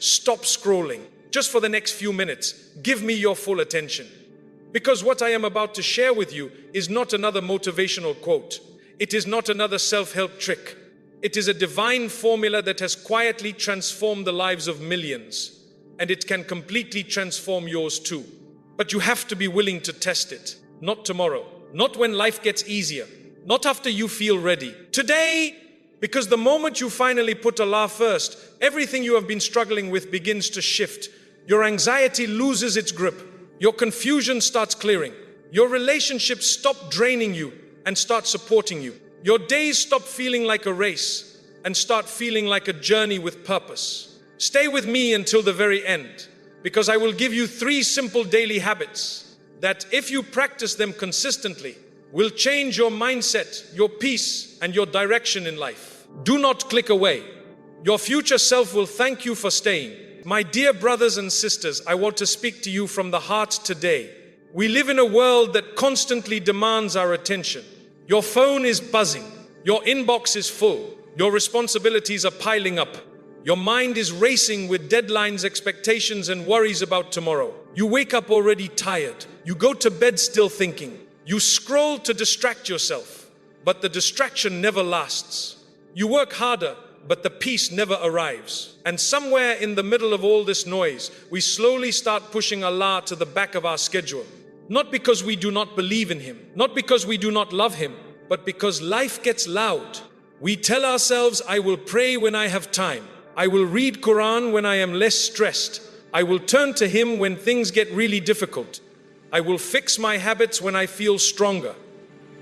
Stop scrolling. Just for the next few minutes, give me your full attention. Because what I am about to share with you is not another motivational quote. It is not another self-help trick. It is a divine formula that has quietly transformed the lives of millions. And it can completely transform yours too. But you have to be willing to test it. Not tomorrow. Not when life gets easier. Not after you feel ready. Today! Because the moment you finally put Allah first, everything you have been struggling with begins to shift. Your anxiety loses its grip. Your confusion starts clearing. Your relationships stop draining you and start supporting you. Your days stop feeling like a race and start feeling like a journey with purpose. Stay with me until the very end, because I will give you 3 simple daily habits that, if you practice them consistently, will change your mindset, your peace, and your direction in life. Do not click away. Your future self will thank you for staying. My dear brothers and sisters, I want to speak to you from the heart today. We live in a world that constantly demands our attention. Your phone is buzzing. Your inbox is full. Your responsibilities are piling up. Your mind is racing with deadlines, expectations, and worries about tomorrow. You wake up already tired. You go to bed still thinking. You scroll to distract yourself, but the distraction never lasts. You work harder, but the peace never arrives. And somewhere in the middle of all this noise, we slowly start pushing Allah to the back of our schedule. Not because we do not believe in Him, not because we do not love Him, but because life gets loud. We tell ourselves, I will pray when I have time. I will read Quran when I am less stressed. I will turn to Him when things get really difficult. I will fix my habits when I feel stronger.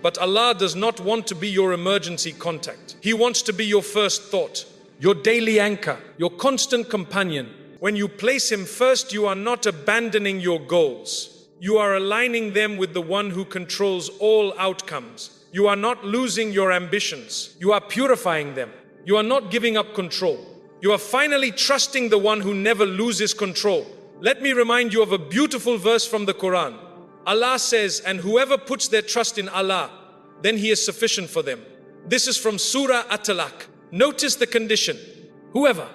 But Allah does not want to be your emergency contact. He wants to be your first thought, your daily anchor, your constant companion. When you place Him first, you are not abandoning your goals. You are aligning them with the one who controls all outcomes. You are not losing your ambitions. You are purifying them. You are not giving up control. You are finally trusting the one who never loses control. Let me remind you of a beautiful verse from the Quran. Allah says, and whoever puts their trust in Allah, then He is sufficient for them. This is from Surah At-Talaq. Notice the condition. Whoever.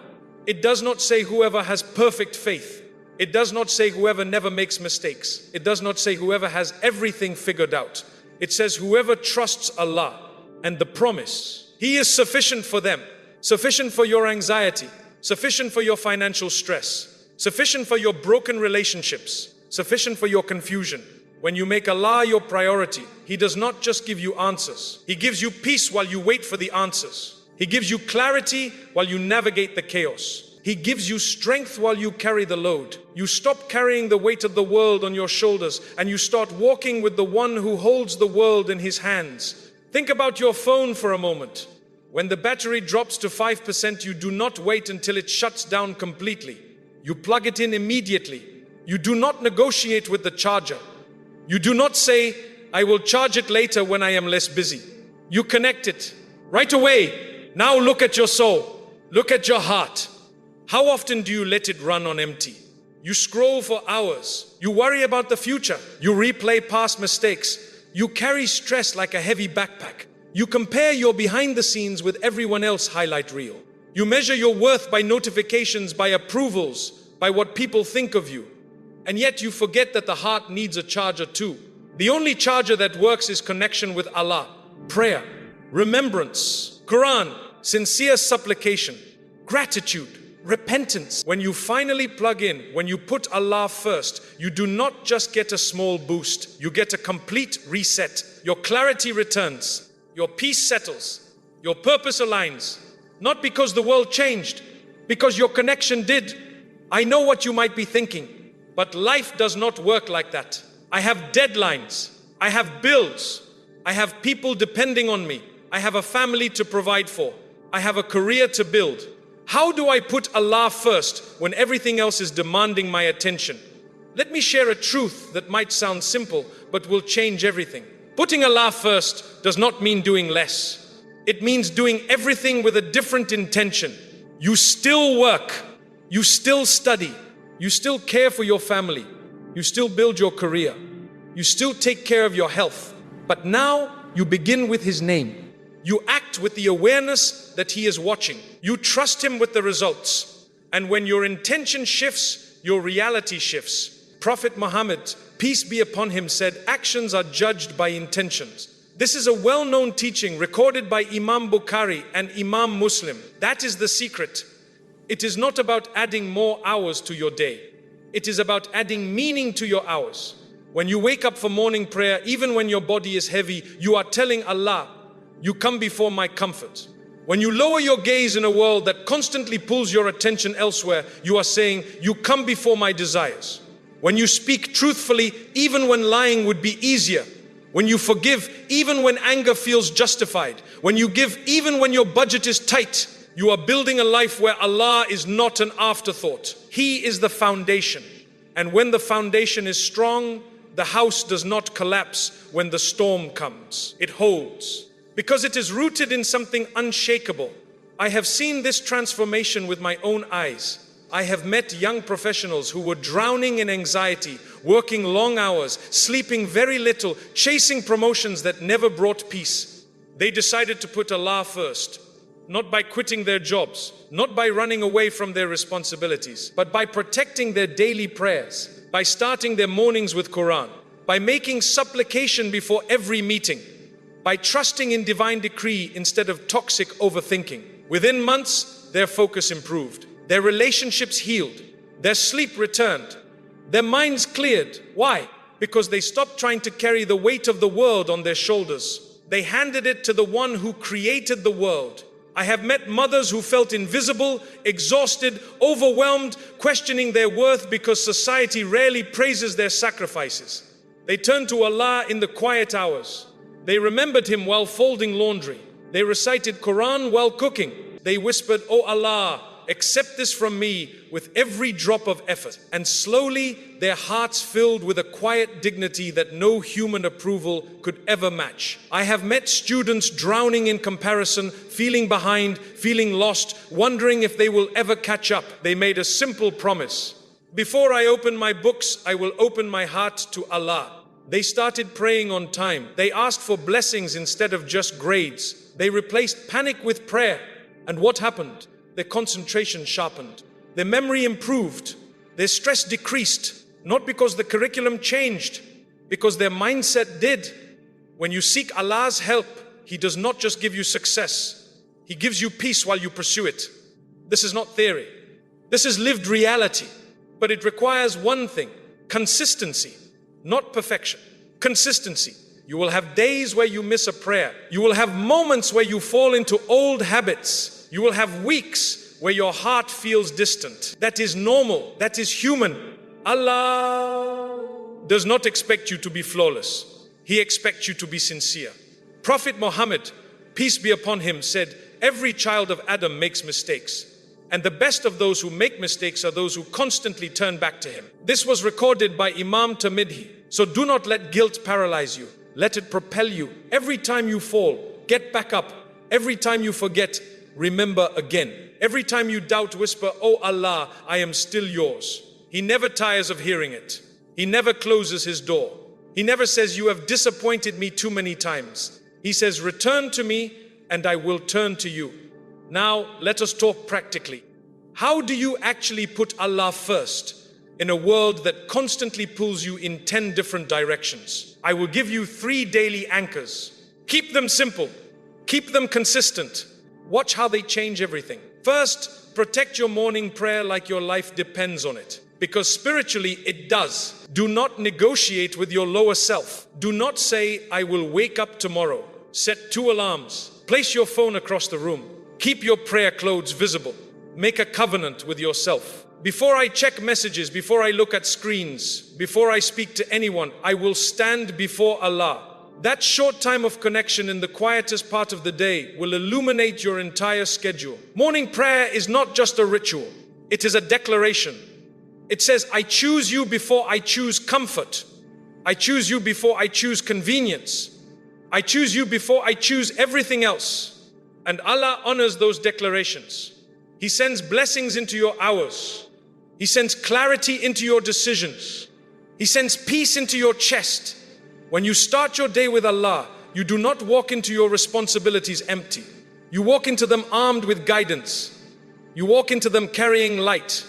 It does not say whoever has perfect faith. It does not say whoever never makes mistakes. It does not say whoever has everything figured out. It says whoever trusts Allah and the promise. He is sufficient for them. Sufficient for your anxiety. Sufficient for your financial stress. Sufficient for your broken relationships. Sufficient for your confusion. When you make Allah your priority, He does not just give you answers. He gives you peace while you wait for the answers. He gives you clarity while you navigate the chaos. He gives you strength while you carry the load. You stop carrying the weight of the world on your shoulders and you start walking with the one who holds the world in His hands. Think about your phone for a moment. When the battery drops to 5%, you do not wait until it shuts down completely. You plug it in immediately. You do not negotiate with the charger. You do not say, I will charge it later when I am less busy. You connect it right away. Now look at your soul. Look at your heart. How often do you let it run on empty? You scroll for hours. You worry about the future. You replay past mistakes. You carry stress like a heavy backpack. You compare your behind the scenes with everyone else's highlight reel. You measure your worth by notifications, by approvals, by what people think of you. And yet you forget that the heart needs a charger too. The only charger that works is connection with Allah, prayer, remembrance, Quran, sincere supplication, gratitude, repentance. When you finally plug in, when you put Allah first, you do not just get a small boost, you get a complete reset. Your clarity returns, your peace settles, your purpose aligns. Not because the world changed, because your connection did. I know what you might be thinking, but life does not work like that. I have deadlines, I have bills, I have people depending on me, I have a family to provide for, I have a career to build. How do I put Allah first when everything else is demanding my attention? Let me share a truth that might sound simple, but will change everything. Putting Allah first does not mean doing less. It means doing everything with a different intention. You still work, you still study, you still care for your family, you still build your career, you still take care of your health. But now you begin with His name. You act with the awareness that He is watching. You trust Him with the results. And when your intention shifts, your reality shifts. Prophet Muhammad, peace be upon him, said, actions are judged by intentions. This is a well-known teaching recorded by Imam Bukhari and Imam Muslim. That is the secret. It is not about adding more hours to your day. It is about adding meaning to your hours. When you wake up for morning prayer, even when your body is heavy, you are telling Allah, you come before my comfort. When you lower your gaze in a world that constantly pulls your attention elsewhere, you are saying, you come before my desires. When you speak truthfully, even when lying would be easier. When you forgive, even when anger feels justified. When you give, even when your budget is tight. You are building a life where Allah is not an afterthought. He is the foundation. And when the foundation is strong, the house does not collapse when the storm comes. It holds. Because it is rooted in something unshakable. I have seen this transformation with my own eyes. I have met young professionals who were drowning in anxiety, working long hours, sleeping very little, chasing promotions that never brought peace. They decided to put Allah first, not by quitting their jobs, not by running away from their responsibilities, but by protecting their daily prayers, by starting their mornings with Quran, by making supplication before every meeting, by trusting in divine decree instead of toxic overthinking. Within months, their focus improved. Their relationships healed, their sleep returned, their minds cleared. Why? Because they stopped trying to carry the weight of the world on their shoulders. They handed it to the one who created the world. I have met mothers who felt invisible, exhausted, overwhelmed, questioning their worth because society rarely praises their sacrifices. They turned to Allah in the quiet hours. They remembered Him while folding laundry. They recited Quran while cooking. They whispered, "Oh Allah, accept this from me," with every drop of effort. And slowly their hearts filled with a quiet dignity that no human approval could ever match. I have met students drowning in comparison, feeling behind, feeling lost, wondering if they will ever catch up. They made a simple promise. Before I open my books, I will open my heart to Allah. They started praying on time. They asked for blessings instead of just grades. They replaced panic with prayer. And what happened? Their concentration sharpened. Their memory improved. Their stress decreased. Not because the curriculum changed, because their mindset did. When you seek Allah's help, He does not just give you success. He gives you peace while you pursue it. This is not theory. This is lived reality. But it requires one thing: consistency, not perfection. Consistency. You will have days where you miss a prayer. You will have moments where you fall into old habits. You will have weeks where your heart feels distant. That is normal. That is human. Allah does not expect you to be flawless. He expects you to be sincere. Prophet Muhammad, peace be upon him, said, every child of Adam makes mistakes. And the best of those who make mistakes are those who constantly turn back to him. This was recorded by Imam Tirmidhi. So do not let guilt paralyze you. Let it propel you. Every time you fall, get back up. Every time you forget, remember again. Every time you doubt, whisper, "Oh Allah, I am still yours." He never tires of hearing it. He never closes His door. He never says, "You have disappointed me too many times." He says, "Return to me and I will turn to you." Now, let us talk practically. How do you actually put Allah first in a world that constantly pulls you in 10 different directions? I will give you 3 daily anchors. Keep them simple. Keep them consistent. Watch how they change everything. First, protect your morning prayer like your life depends on it. Because spiritually, it does. Do not negotiate with your lower self. Do not say, "I will wake up tomorrow." Set 2 alarms. Place your phone across the room. Keep your prayer clothes visible. Make a covenant with yourself. Before I check messages, before I look at screens, before I speak to anyone, I will stand before Allah. That short time of connection in the quietest part of the day will illuminate your entire schedule. Morning prayer is not just a ritual. It is a declaration. It says, I choose you before I choose comfort. I choose you before I choose convenience. I choose you before I choose everything else. And Allah honors those declarations. He sends blessings into your hours. He sends clarity into your decisions. He sends peace into your chest. When you start your day with Allah, you do not walk into your responsibilities empty. You walk into them armed with guidance. You walk into them carrying light.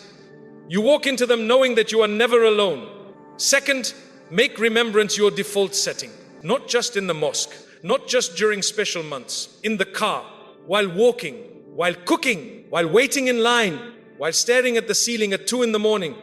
You walk into them knowing that you are never alone. Second, make remembrance your default setting. Not just in the mosque, not just during special months, in the car, while walking, while cooking, while waiting in line, while staring at the ceiling at 2 in the morning.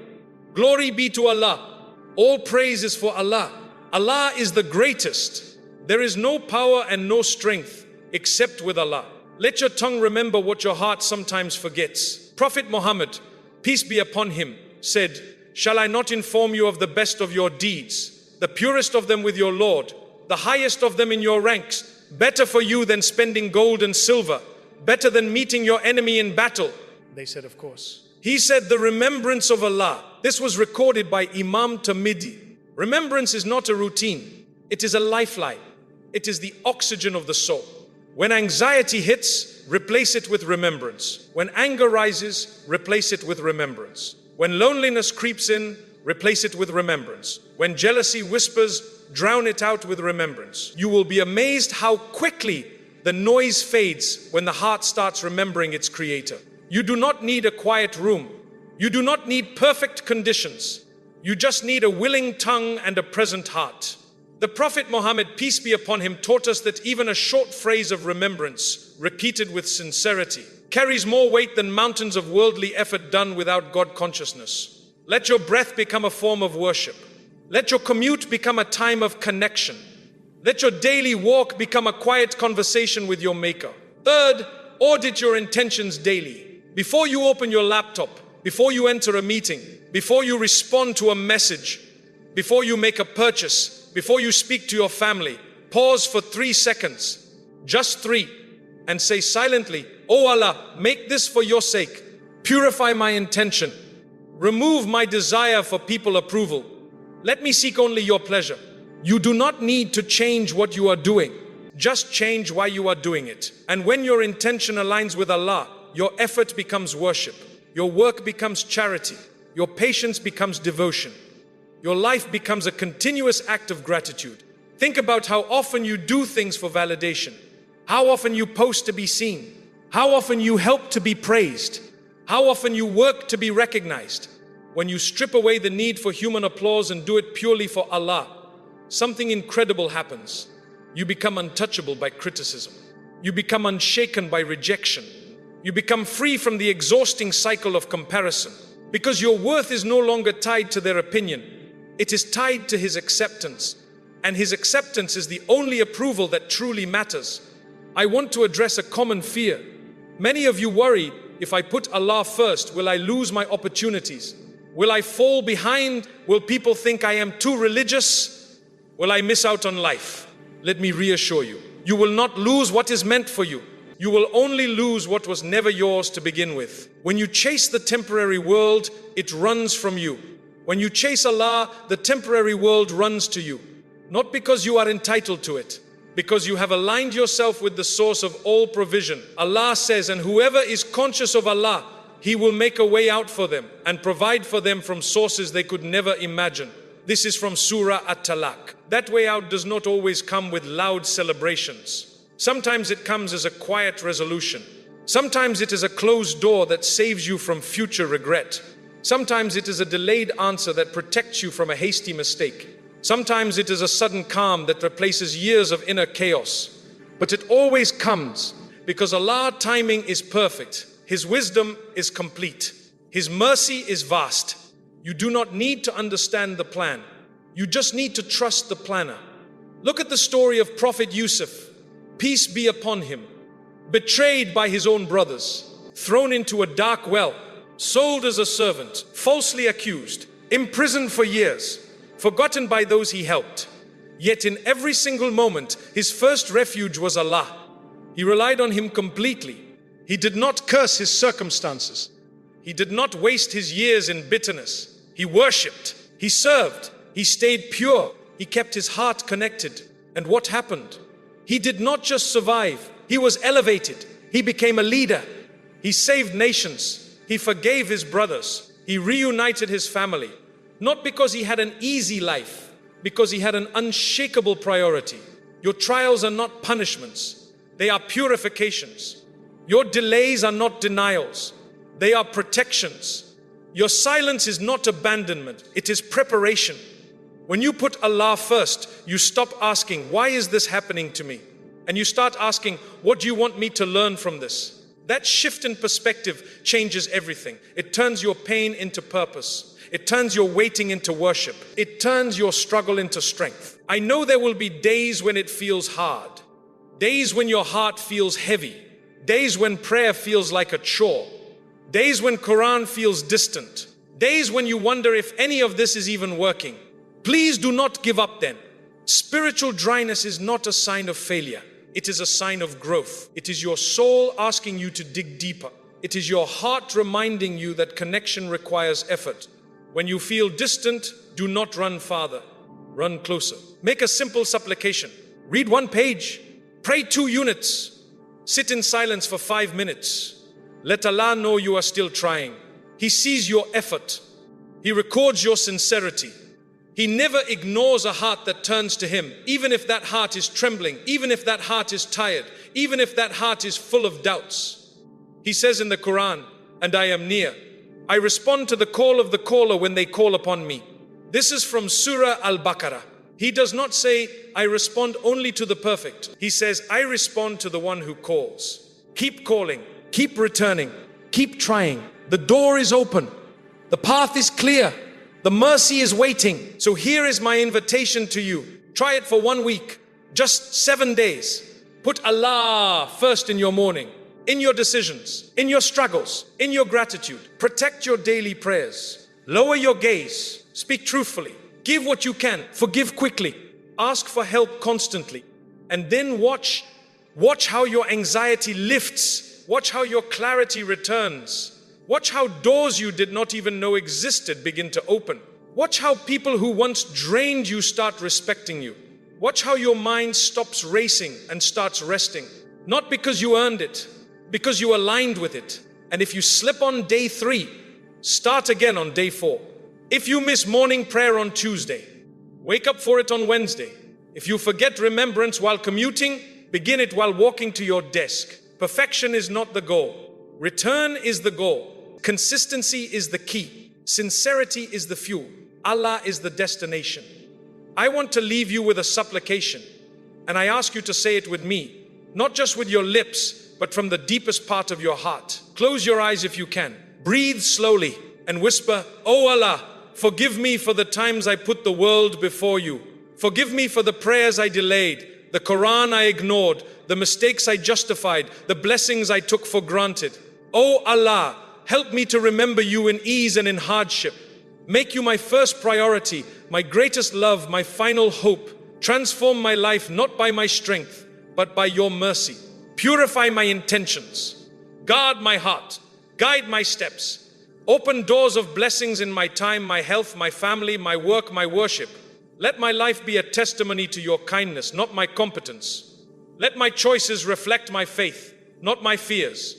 Glory be to Allah. All praise is for Allah. Allah is the greatest. There is no power and no strength except with Allah. Let your tongue remember what your heart sometimes forgets. Prophet Muhammad, peace be upon him, said, "Shall I not inform you of the best of your deeds, the purest of them with your Lord, the highest of them in your ranks, better for you than spending gold and silver, better than meeting your enemy in battle?" They said, "Of course." He said, "The remembrance of Allah." This was recorded by Imam Tirmidhi. Remembrance is not a routine. It is a lifeline. It is the oxygen of the soul. When anxiety hits, replace it with remembrance. When anger rises, replace it with remembrance. When loneliness creeps in, replace it with remembrance. When jealousy whispers, drown it out with remembrance. You will be amazed how quickly the noise fades when the heart starts remembering its creator. You do not need a quiet room. You do not need perfect conditions. You just need a willing tongue and a present heart. The Prophet Muhammad, peace be upon him, taught us that even a short phrase of remembrance, repeated with sincerity, carries more weight than mountains of worldly effort done without God consciousness. Let your breath become a form of worship. Let your commute become a time of connection. Let your daily walk become a quiet conversation with your Maker. Third, audit your intentions daily. Before you open your laptop, before you enter a meeting, before you respond to a message, before you make a purchase, before you speak to your family, pause for 3 seconds, just 3, and say silently, "Oh Allah, make this for your sake. Purify my intention. Remove my desire for people approval. Let me seek only your pleasure." You do not need to change what you are doing. Just change why you are doing it. And when your intention aligns with Allah, your effort becomes worship. Your work becomes charity. Your patience becomes devotion. Your life becomes a continuous act of gratitude. Think about how often you do things for validation. How often you post to be seen. How often you help to be praised. How often you work to be recognized. When you strip away the need for human applause and do it purely for Allah, something incredible happens. You become untouchable by criticism. You become unshaken by rejection. You become free from the exhausting cycle of comparison. Because your worth is no longer tied to their opinion. It is tied to His acceptance. And His acceptance is the only approval that truly matters. I want to address a common fear. Many of you worry, if I put Allah first, will I lose my opportunities? Will I fall behind? Will people think I am too religious? Will I miss out on life? Let me reassure you, you will not lose what is meant for you. You will only lose what was never yours to begin with. When you chase the temporary world, it runs from you. When you chase Allah, the temporary world runs to you. Not because you are entitled to it, because you have aligned yourself with the source of all provision. Allah says, and whoever is conscious of Allah, He will make a way out for them and provide for them from sources they could never imagine. This is from Surah At-Talaq. That way out does not always come with loud celebrations. Sometimes it comes as a quiet resolution. Sometimes it is a closed door that saves you from future regret. Sometimes it is a delayed answer that protects you from a hasty mistake. Sometimes it is a sudden calm that replaces years of inner chaos. But it always comes because Allah's timing is perfect. His wisdom is complete. His mercy is vast. You do not need to understand the plan. You just need to trust the planner. Look at the story of Prophet Yusuf. Peace be upon him. Betrayed by his own brothers. Thrown into a dark well. Sold as a servant. Falsely accused. Imprisoned for years. Forgotten by those he helped. Yet in every single moment, his first refuge was Allah. He relied on Him completely. He did not curse his circumstances. He did not waste his years in bitterness. He worshipped. He served. He stayed pure. He kept his heart connected. And what happened? He did not just survive. He was elevated. He became a leader. He saved nations. He forgave his brothers. He reunited his family. Not because he had an easy life, because he had an unshakable priority. Your trials are not punishments. They are purifications. Your delays are not denials. They are protections. Your silence is not abandonment, it is preparation. When you put Allah first, you stop asking, why is this happening to me? And you start asking, what do you want me to learn from this? That shift in perspective changes everything. It turns your pain into purpose. It turns your waiting into worship. It turns your struggle into strength. I know there will be days when it feels hard. Days when your heart feels heavy. Days when prayer feels like a chore. Days when Quran feels distant. Days when you wonder if any of this is even working. Please do not give up then. Spiritual dryness is not a sign of failure. It is a sign of growth. It is your soul asking you to dig deeper. It is your heart reminding you that connection requires effort. When you feel distant, do not run farther. Run closer. Make a simple supplication. Read 1 page. Pray 2 units. Sit in silence for 5 minutes. Let Allah know you are still trying. He sees your effort. He records your sincerity. He never ignores a heart that turns to Him, even if that heart is trembling, even if that heart is tired, even if that heart is full of doubts. He says in the Quran, and I am near. I respond to the call of the caller when they call upon me. This is from Surah Al-Baqarah. He does not say, I respond only to the perfect. He says, I respond to the one who calls. Keep calling, keep returning, keep trying. The door is open. The path is clear. The mercy is waiting. So here is my invitation to you. Try it for 1 week, just 7 days. Put Allah first in your morning, in your decisions, in your struggles, in your gratitude. Protect your daily prayers. Lower your gaze. Speak truthfully. Give what you can. Forgive quickly. Ask for help constantly. And then watch how your anxiety lifts. Watch how your clarity returns. Watch how doors you did not even know existed begin to open. Watch how people who once drained you start respecting you. Watch how your mind stops racing and starts resting. Not because you earned it, because you aligned with it. And if you slip on day 3, start again on day 4. If you miss morning prayer on Tuesday, wake up for it on Wednesday. If you forget remembrance while commuting, begin it while walking to your desk. Perfection is not the goal. Return is the goal. Consistency is the key. Sincerity is the fuel. Allah is the destination. I want to leave you with a supplication, and I ask you to say it with me, not just with your lips, but from the deepest part of your heart. Close your eyes if you can. Breathe slowly and whisper, Oh Allah, forgive me for the times I put the world before you. Forgive me for the prayers I delayed, the Quran I ignored, the mistakes I justified, the blessings I took for granted. Oh Allah, help me to remember you in ease and in hardship. Make you my first priority, my greatest love, my final hope. Transform my life not by my strength, but by your mercy. Purify my intentions. Guard my heart. Guide my steps. Open doors of blessings in my time, my health, my family, my work, my worship. Let my life be a testimony to your kindness, not my competence. Let my choices reflect my faith, not my fears.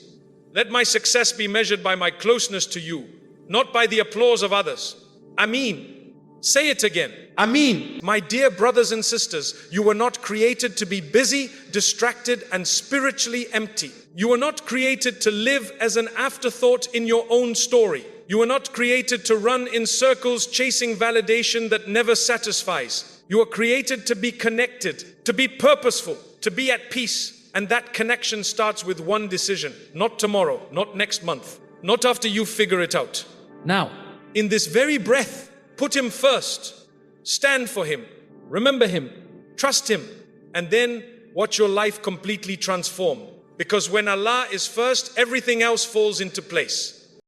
Let my success be measured by my closeness to you, not by the applause of others. Ameen. Say it again. Ameen. My dear brothers and sisters, you were not created to be busy, distracted, and spiritually empty. You were not created to live as an afterthought in your own story. You were not created to run in circles chasing validation that never satisfies. You were created to be connected, to be purposeful, to be at peace. And that connection starts with one decision. Not tomorrow, not next month, not after you figure it out. Now, in this very breath, put Him first. Stand for Him. Remember Him. Trust Him. And then watch your life completely transform. Because when Allah is first, everything else falls into place.